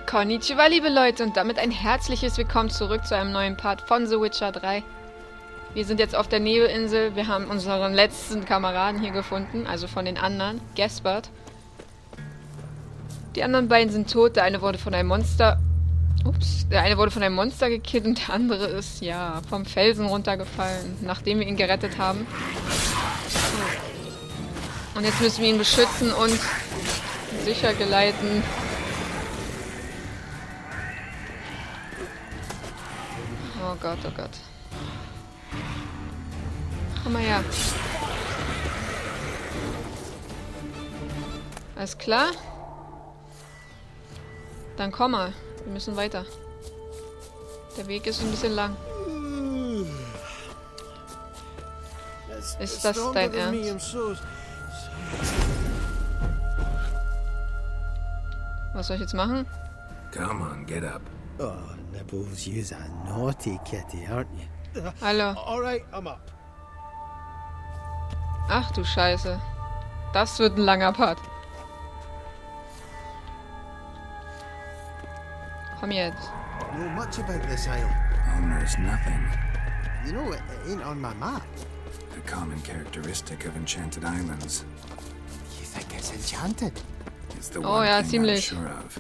Konnichiwa, liebe Leute, und damit ein herzliches Willkommen zurück zu einem neuen Part von The Witcher 3. Wir sind jetzt auf der Nebelinsel. Wir haben unseren letzten Kameraden hier gefunden, also von den anderen, Gaspard. Die anderen beiden sind tot. Der eine wurde von einem Monster... Der eine wurde von einem Monster gekillt und der andere ist, ja, vom Felsen runtergefallen, nachdem wir ihn gerettet haben. Und jetzt müssen wir ihn beschützen und sicher geleiten. Oh Gott, oh Gott. Komm mal her. Alles klar? Dann komm mal. Wir müssen weiter. Der Weg ist ein bisschen lang. Ist das dein Ernst? Was soll ich jetzt machen? Come on, get up. Oh, Nibbles, you're a naughty kitty, aren't you? Hallo. All right, I'm up. Ach du Scheiße. Das wird ein langer Part. Komm jetzt. Know much about this isle. Almost nothing. You know, it ain't on my map. A common characteristic of enchanted islands. You think it's enchanted? It's the Oh one ja, thing I'm ziemlich. sure of.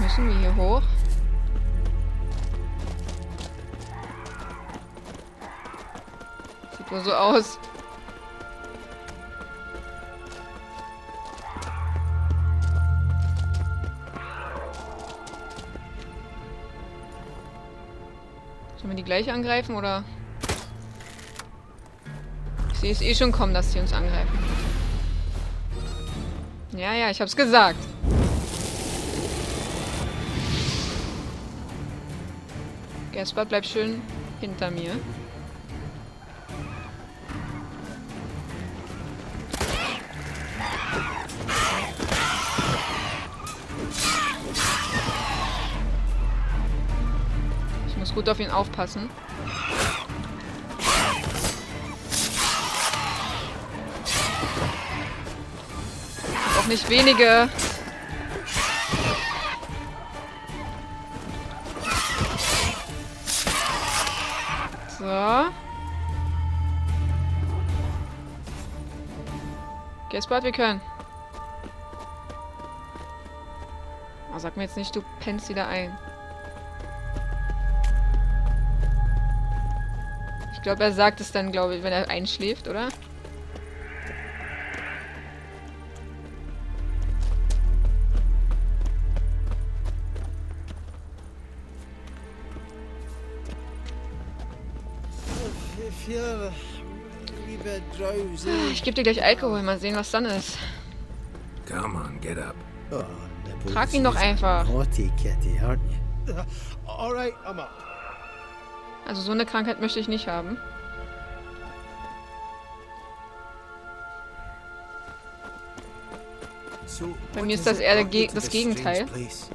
Müssen wir hier hoch? Sieht wohl so aus. Sollen wir die gleich angreifen, oder? Ich sehe es eh schon kommen, dass sie uns angreifen. Ja, ja, ich hab's gesagt. Gaspard bleibt schön hinter mir. Ich muss gut auf ihn aufpassen. Auch nicht wenige. So. Gaspard, wir können. Oh, sag mir jetzt nicht, du pennst wieder ein. Ich glaube, er sagt es dann, glaube ich, wenn er einschläft, oder? Ich gebe dir gleich Alkohol, mal sehen, was dann ist. Come on, get up. Oh, Nibbles, Trag ihn doch you're einfach. a naughty kitty, aren't you? All right, I'm up. Also so eine Krankheit möchte ich nicht haben. So, Bei what mir ist has das it eher brought you to das this Gegenteil. strange place?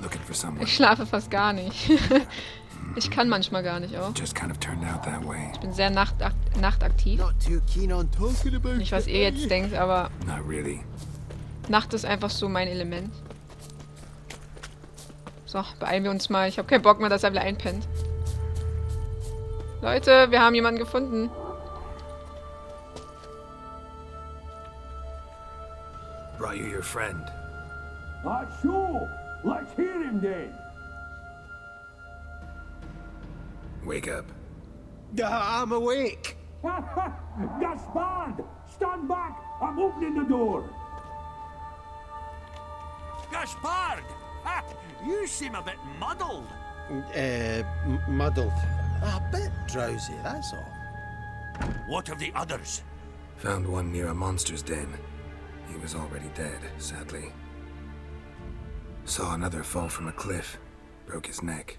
Looking for someone. Ich schlafe fast gar nicht. Ich kann manchmal gar nicht auch. Just kind of turned out that way. Ich bin sehr nachtaktiv. Not too keen on talking about Nicht, was it, ihr are jetzt you? denkt, aber Not really. Nacht ist einfach so mein Element. So, beeilen wir uns mal. Ich habe keinen Bock mehr, dass er wieder einpennt. Leute, wir haben jemanden gefunden. Brought you your friend. Sure. Let's hear him then. Wake up. I'm awake. Gaspard! Stand back! I'm opening the door! Gaspard! You seem a bit muddled. Muddled. A bit drowsy, that's all. What of the others? Found one near a monster's den. He was already dead, sadly. Saw another fall from a cliff. Broke his neck.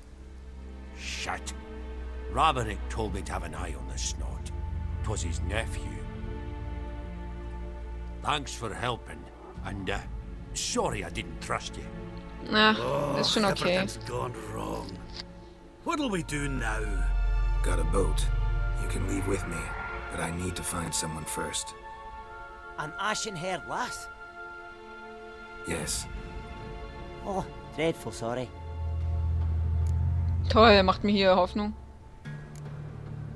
Shit. Roderick told me to have an eye on the snot. 'Twas his nephew. Thanks for helping, and sorry I didn't trust you. Na, ist schon okay. Everything's gone wrong. What'll we do now? Got a boat. You can leave with me, but I need to find someone first. An ashen-haired lass? Yes. Oh, dreadful sorry. Toll, macht mir hier Hoffnung.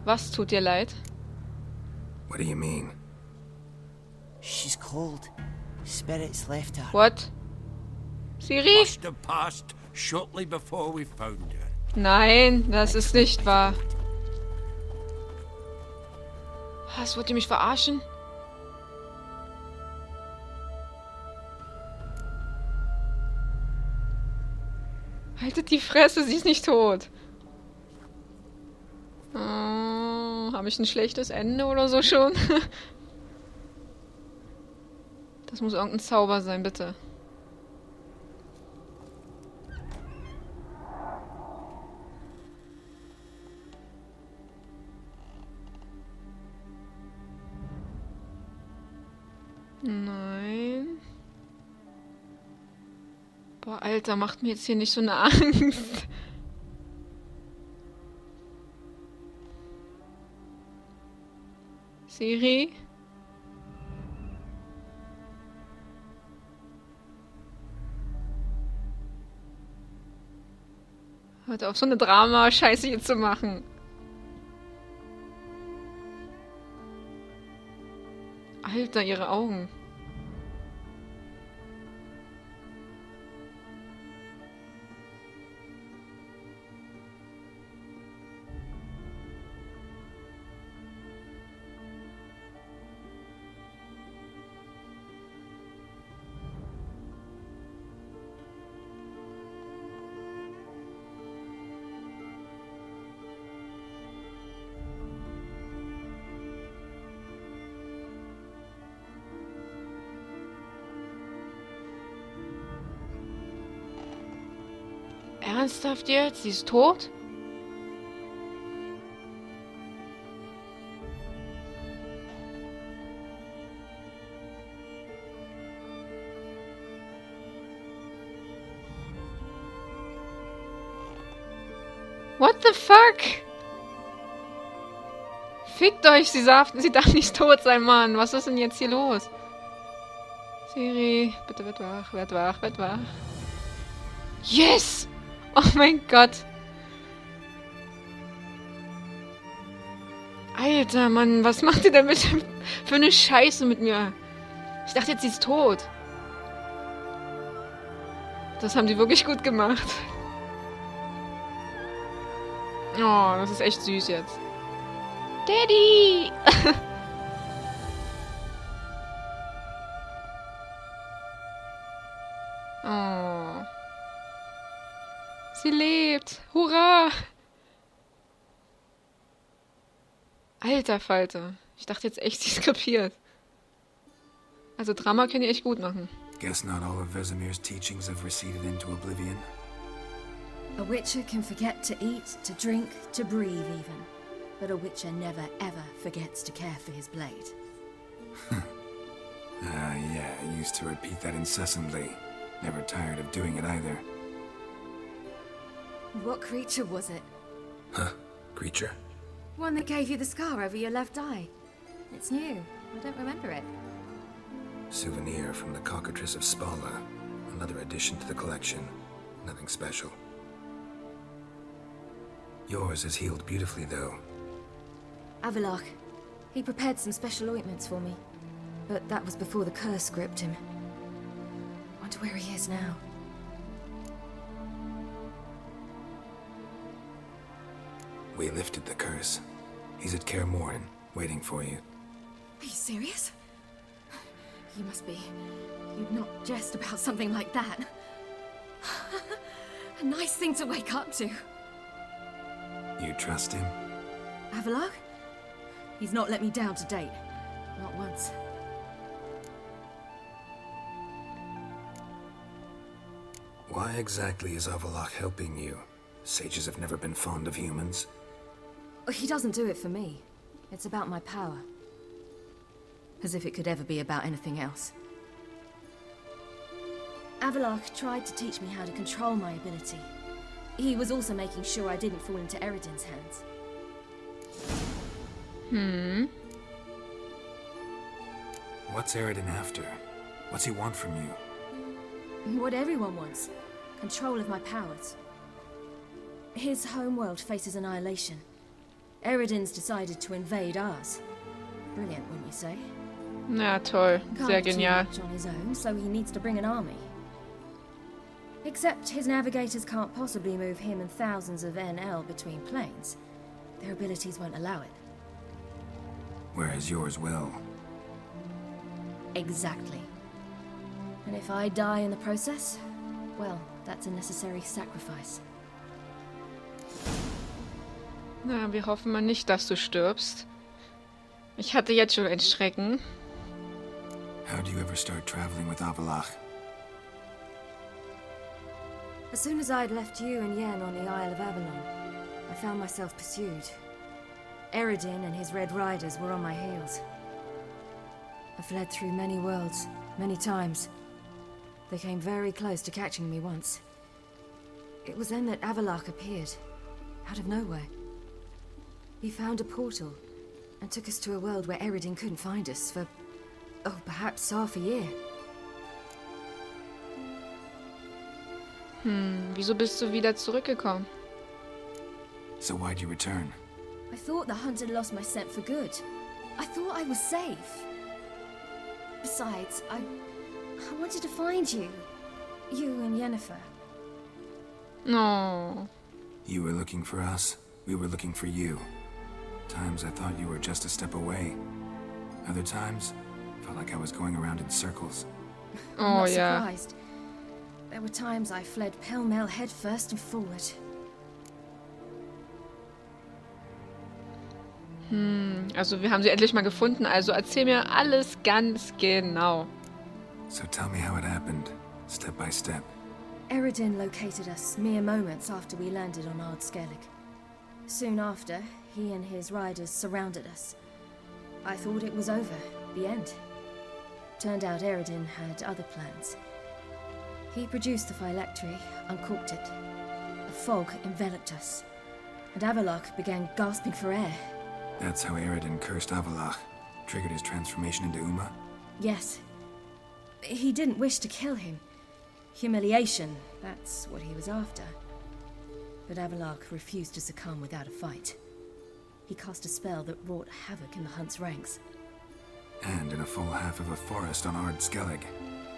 Was tut dir leid? What do you mean? She's cold. Spirits left her. What? Siri? Must have passed shortly before we found her. Nein, das ist nicht wahr. Was, wollt ihr mich verarschen? Haltet die Fresse, sie ist nicht tot. Oh, habe ich ein schlechtes Ende oder so schon? Das muss irgendein Zauber sein, bitte. Nein. Boah, Alter, macht mir jetzt hier nicht so eine Angst. Siri? Hört auf, so eine Drama-Scheiße hier zu machen. Alter, ihre Augen. Ernsthaft jetzt? Sie ist tot? What the fuck? Fickt euch, sie darf nicht tot sein, Mann. Was ist denn jetzt hier los? Siri, bitte werd wach, werd wach, werd wach. Yes! Oh mein Gott. Alter, Mann, was macht ihr denn bitte für eine Scheiße mit mir? Ich dachte jetzt, sie ist tot. Das haben die wirklich gut gemacht. Oh, das ist echt süß jetzt. Daddy! Oh. Sie lebt! Hurra! Alter Falter. Ich dachte jetzt echt, sie ist krepiert. Also Drama können die echt gut machen. Guess not all of Vesemir's teachings have receded into oblivion. A witcher can forget to eat, to drink, to breathe even. But a witcher never ever forgets to care for his blade. Yeah, I used to repeat that incessantly. Never tired of doing it either. What creature was it? Huh? Creature? One that gave you the scar over your left eye. It's new. I don't remember it. Souvenir from the cockatrice of Spala. Another addition to the collection. Nothing special. Yours is healed beautifully, though. Avalok. He prepared some special ointments for me. But that was before the curse gripped him. Wonder where he is now. We lifted the curse. He's at Kaer Morhen, waiting for you. Are you serious? You must be. You'd not jest about something like that. A nice thing to wake up to. You trust him? Avalok? He's not let me down to date. Not once. Why exactly is Avalok helping you? Sages have never been fond of humans. He doesn't do it for me. It's about my power. As if it could ever be about anything else. Avalok tried to teach me how to control my ability. He was also making sure I didn't fall into Eredin's hands. What's Eridan after? What's he want from you? What everyone wants. Control of my powers. His homeworld faces annihilation. Eridan's decided to invade ours. Brilliant, wouldn't you say? Na toll, sehr Can't do genial. much on his own, so he needs to bring an army. Except his navigators can't possibly move him and thousands of NL between planes. Their abilities won't allow it. Whereas yours will. Exactly. And if I die in the process, well, that's a necessary sacrifice. Na, wir hoffen mal nicht, dass du stirbst. Ich hatte jetzt schon einen Schrecken. How do you ever start traveling with Avalach? As soon as I'd left you and Yen on the Isle of Avalon, I found myself pursued. Eridan and his Red Riders were on my heels. I fled through many worlds, many times. They came very close to catching me once. It was then that Avalach appeared, out of nowhere. He found a portal, and took us to a world where Eridan couldn't find us for, oh, perhaps half a year. Wieso bist du wieder zurückgekommen? So why'd you return? I thought the hunt had lost my scent for good. I thought I was safe. Besides, I wanted to find you. You and Yennefer. Oh. You were looking for us, we were looking for you. Times I thought you were just a step away. Other times, felt like I was going around in circles. I'm Oh not ja. surprised. There were times I fled pell-mell head first and forward. Also wir haben sie endlich mal gefunden, also erzähl mir alles ganz genau. So tell me how it happened, step by step. Eridan located us mere moments after we landed on Ard Skellig. Soon after, he and his riders surrounded us. I thought it was over, the end. Turned out Eridan had other plans. He produced the phylactery, uncorked it. A fog enveloped us, and Avalach began gasping for air. That's how Eridan cursed Avalach, triggered his transformation into Uma? Yes. He didn't wish to kill him. Humiliation, that's what he was after. But Avalach refused to succumb without a fight. He cast a spell that wrought havoc in the hunt's ranks. And in a full half of a forest on Ard Skellig.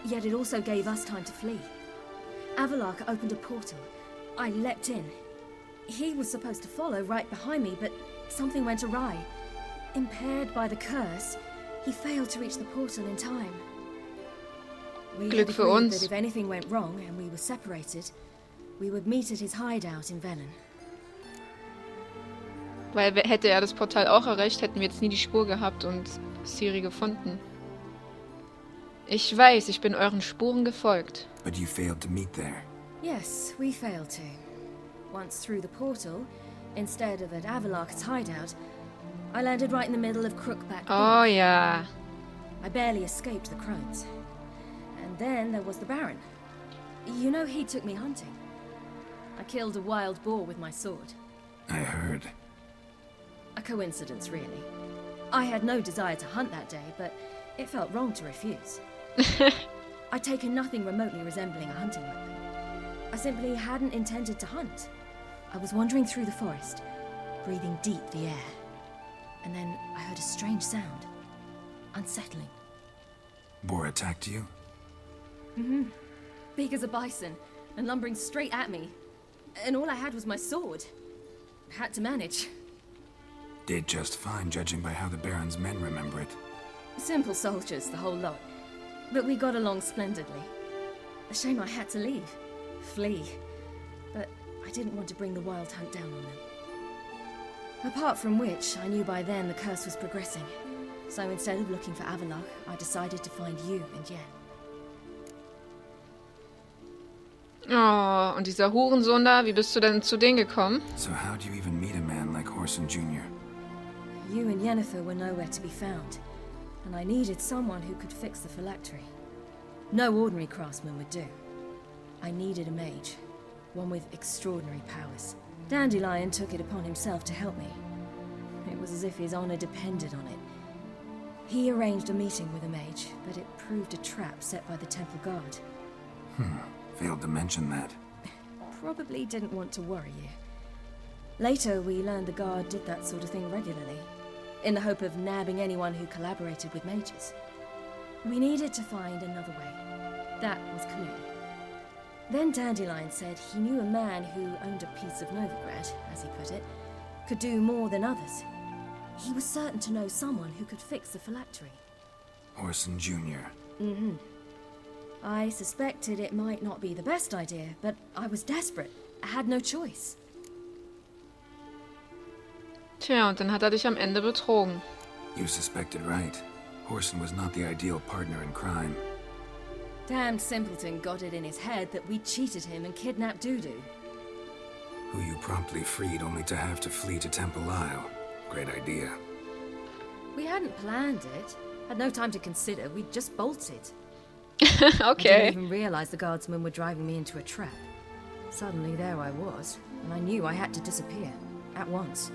Yet it also gave us time to flee. Avalach opened a portal. I leapt in. He was supposed to follow right behind me, but something went awry. Impaired by the curse, he failed to reach the portal in time. We Glück had für agreed uns. that if anything went wrong and we were separated, we would meet at his hideout in Velen. Weil hätte er das Portal auch erreicht, hätten wir jetzt nie die Spur gehabt und Ciri gefunden. Ich weiß, ich bin euren Spuren gefolgt. But you failed to meet there. Yes, we failed to. Once through the portal, instead of at Avalach's hideout, I landed right in the middle of Crookback. Oh ja. I barely escaped the crones. And then there was the Baron. You know, he took me hunting. I killed a wild boar with my sword. I heard. A coincidence, really. I had no desire to hunt that day, but it felt wrong to refuse. I'd taken nothing remotely resembling a hunting weapon. I simply hadn't intended to hunt. I was wandering through the forest, breathing deep the air. And then I heard a strange sound. Unsettling. Boar attacked you? Big as a bison, and lumbering straight at me. And all I had was my sword. Had to manage. Did just fine, judging by how the Baron's men remember it. Simple soldiers, the whole lot. But we got along splendidly. A shame I had to leave. Flee. But I didn't want to bring the wild hunt down on them. Apart from which, I knew by then the curse was progressing. So instead of looking for Avalach, I decided to find you and Yen. Oh, und dieser Hurensohn da, wie bist du denn zu denen gekommen? So how'd you even meet a man like Horson Jr.? You and Yennefer were nowhere to be found, and I needed someone who could fix the phylactery. No ordinary craftsman would do. I needed a mage, one with extraordinary powers. Dandelion took it upon himself to help me. It was as if his honor depended on it. He arranged a meeting with a mage, but it proved a trap set by the temple guard. Failed to mention that. Probably didn't want to worry you. Later, we learned the guard did that sort of thing regularly, in the hope of nabbing anyone who collaborated with mages. We needed to find another way. That was clear. Then Dandelion said he knew a man who owned a piece of Novigrad, as he put it, could do more than others. He was certain to know someone who could fix the phylactery. Orson Jr. Mm-hmm. I suspected it might not be the best idea, but I was desperate. I had no choice. Tja, und dann hat dich am Ende betrogen. You suspected right. Orson was not the ideal partner in crime. Damned simpleton got it in his head that we cheated him and kidnapped Dudu. Who you promptly freed only to have to flee to Temple Isle. Great idea. We hadn't planned it. Had no time to consider. We just bolted. I Okay. didn't even realize the guardsmen were driving me into a trap. Suddenly there I was, and I knew I had to disappear. At once.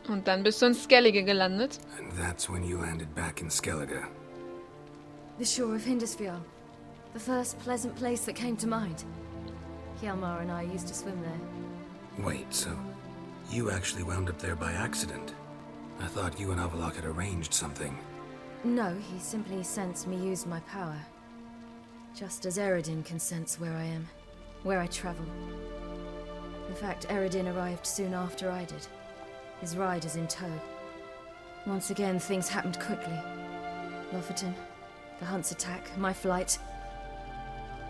Und dann bist du in Skellige gelandet. And that's when you landed back in Skellige. The shore of Hindisfjord. The first pleasant place that came to mind. Hjalmar and I used to swim there. Wait, so you actually wound up there by accident? I thought you and Avalok had arranged something. No, he simply sensed me use my power. Just as Eredin can sense where I am, where I travel. In fact, Eredin arrived soon after I did. His riders in tow. Once again, things happened quickly. Lofferton, the hunt's attack, my flight.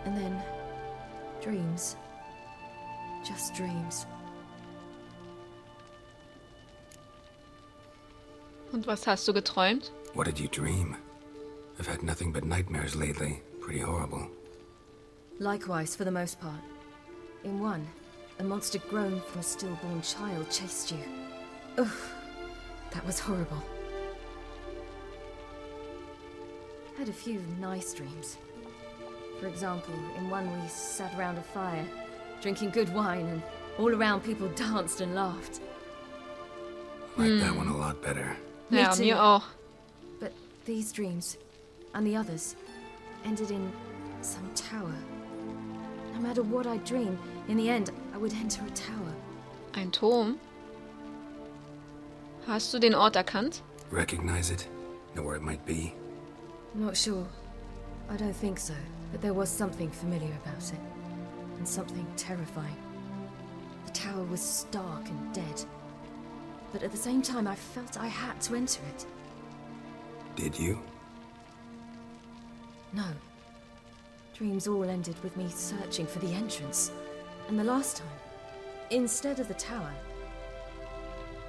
And then, dreams. Just dreams. Und was hast du geträumt? What did you dream? I've had nothing but nightmares lately. Pretty horrible. Likewise, for the most part. In one, a monster grown from a stillborn child chased you. Ugh, that was horrible. Had a few nice dreams. For example, in one we sat around a fire, drinking good wine, and all around people danced and laughed. Like that one a lot better. Me Ja, too. mir auch. But these dreams, and the others, ended in some tower. No matter what I dreamed, in the end, I would enter a tower. Ein Turm? Hast du den Ort erkannt? Recognize it? Know where it might be? Not sure. I don't think so, but there was something familiar about it. And something terrifying. The tower was stark and dead. But at the same time, I felt I had to enter it. Did you? No. Dreams all ended with me searching for the entrance. And the last time, instead of the tower,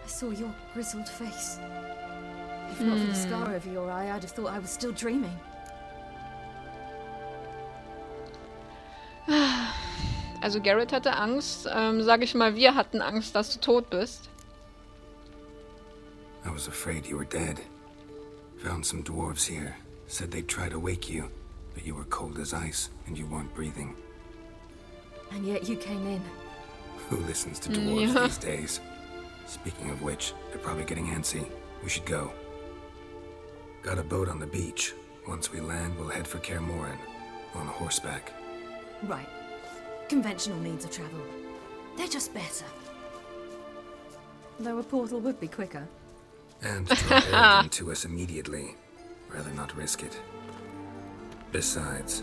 I saw your grizzled face. If not for the scar over your eye, I'd have thought I was still dreaming. Also Geralt hatte Angst. Sag ich mal, wir hatten Angst, dass du tot bist. I was afraid you were dead. Found some dwarves here. Said they'd try to wake you, but you were cold as ice and you weren't breathing. And yet you came in. Who listens to dwarves Yeah. these days? Speaking of which, they're probably getting antsy. We should go. Got a boat on the beach. Once we land, we'll head for Kaer Morhen. On horseback. Right. Conventional means of travel. They're just better. Though a portal would be quicker. And draw Eredin to us immediately. Rather not risk it. Besides,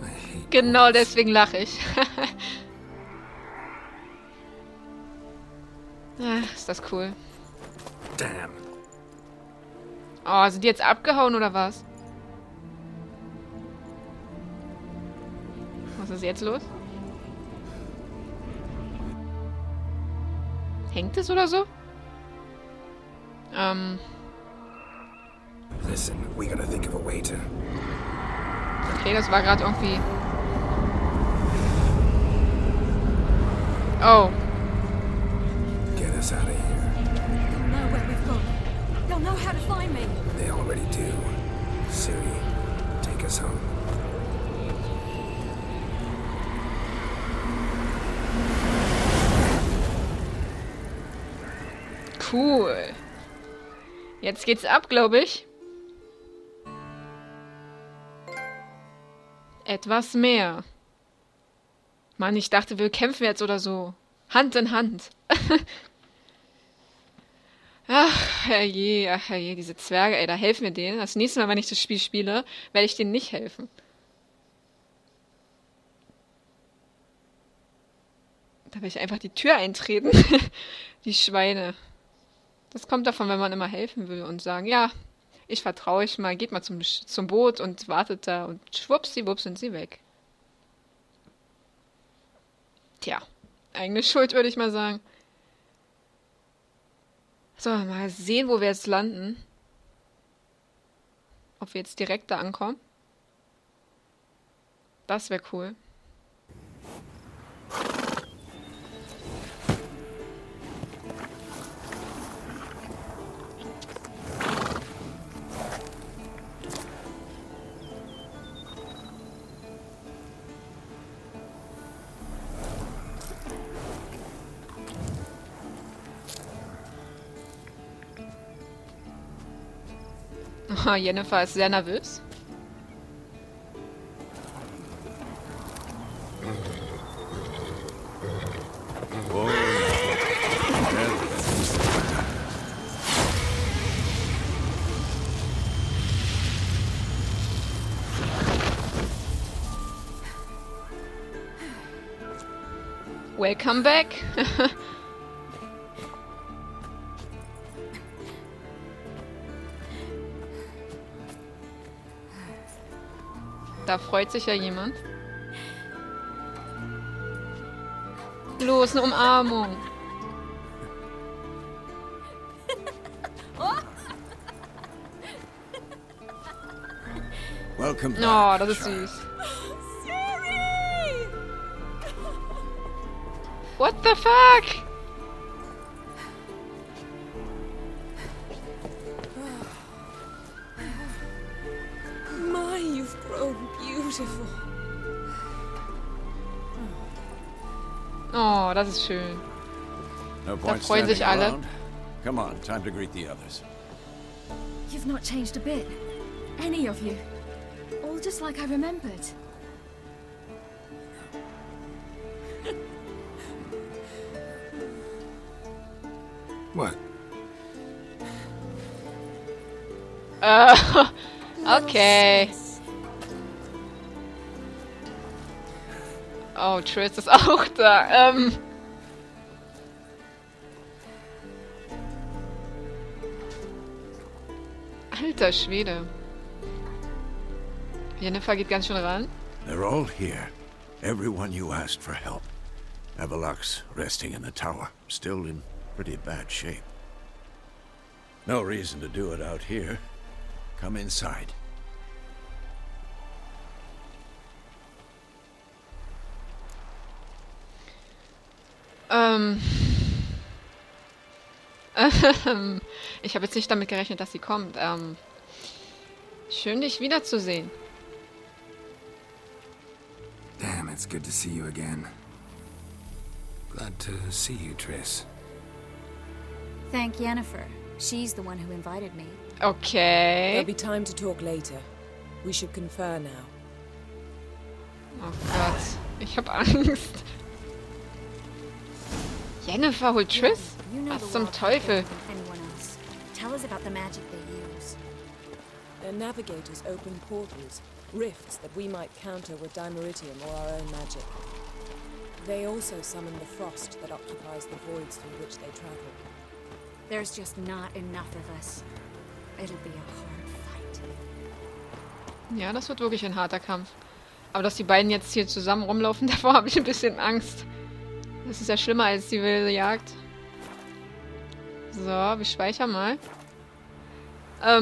I hate Genau dwarves. deswegen lache ich. Ach, ist das cool. Damn. Oh, sind die jetzt abgehauen oder was? Was ist jetzt los? Hängt es oder so? Listen, we gotta think of a way to... Okay, das war gerade irgendwie... Oh. get us out of here. They'll know where we've gone. They'll know how to find me. They already do. Ciri, take us home. Cool. Jetzt geht's ab, glaube ich. Etwas mehr. Mann, ich dachte, wir kämpfen jetzt oder so. Hand in Hand. Ach, herrje, diese Zwerge, ey, da helfen wir denen. Das nächste Mal, wenn ich das Spiel spiele, werde ich denen nicht helfen. Da werde ich einfach die Tür eintreten. Die Schweine. Das kommt davon, wenn man immer helfen will und sagen, ja, ich vertraue euch mal, geht mal zum Boot und wartet da und schwuppsiwupps sind sie weg. Tja, eigene Schuld, würde ich mal sagen. So, mal sehen, wo wir jetzt landen. Ob wir jetzt direkt da ankommen. Das wäre cool. Jennifer ist sehr nervös. Welcome back. Da freut sich ja jemand. Los, eine Umarmung. Welcome back, Oh, das ist child. süß. What the fuck? My, you've grown beautiful. Oh, das ist schön. No point freuen sich standing alle. around. Come on, time to greet the others. You've not changed a bit. Any of you. All just like I remembered. What? Okay. Oh, Triss ist auch da. Alter Schwede. Jennifer geht ganz schön ran. They're all here. Everyone you asked for help. Avalok's resting in the tower, still in pretty bad shape. No reason to do it out here. Come inside. Ich habe jetzt nicht damit gerechnet, dass sie kommt. Schön, dich wiederzusehen. Damn, it's good to see you again. Glad to see you, Triss. Thank Yennefer. She's the one who invited me. Okay. There'll be time to talk later. We should confer now. Oh Gott. Ich hab Angst. Jennifer holt Triss? You know Was the zum world Teufel? better than anyone else. Tell us about the magic they use. Their navigators open portals, rifts that we might counter with dimeritium or our own magic. They also summon the frost that occupies the voids through which they travel. There's just not enough of us. It'll be a hard fight. Ja, das wird wirklich ein harter Kampf. Aber dass die beiden jetzt hier zusammen rumlaufen, davor habe ich ein bisschen Angst. Das ist ja schlimmer als die wilde Jagd. So, wir speichern mal.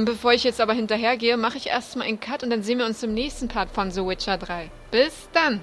Bevor ich jetzt aber hinterhergehe, mache ich erstmal einen Cut und dann sehen wir uns im nächsten Part von The Witcher 3. Bis dann!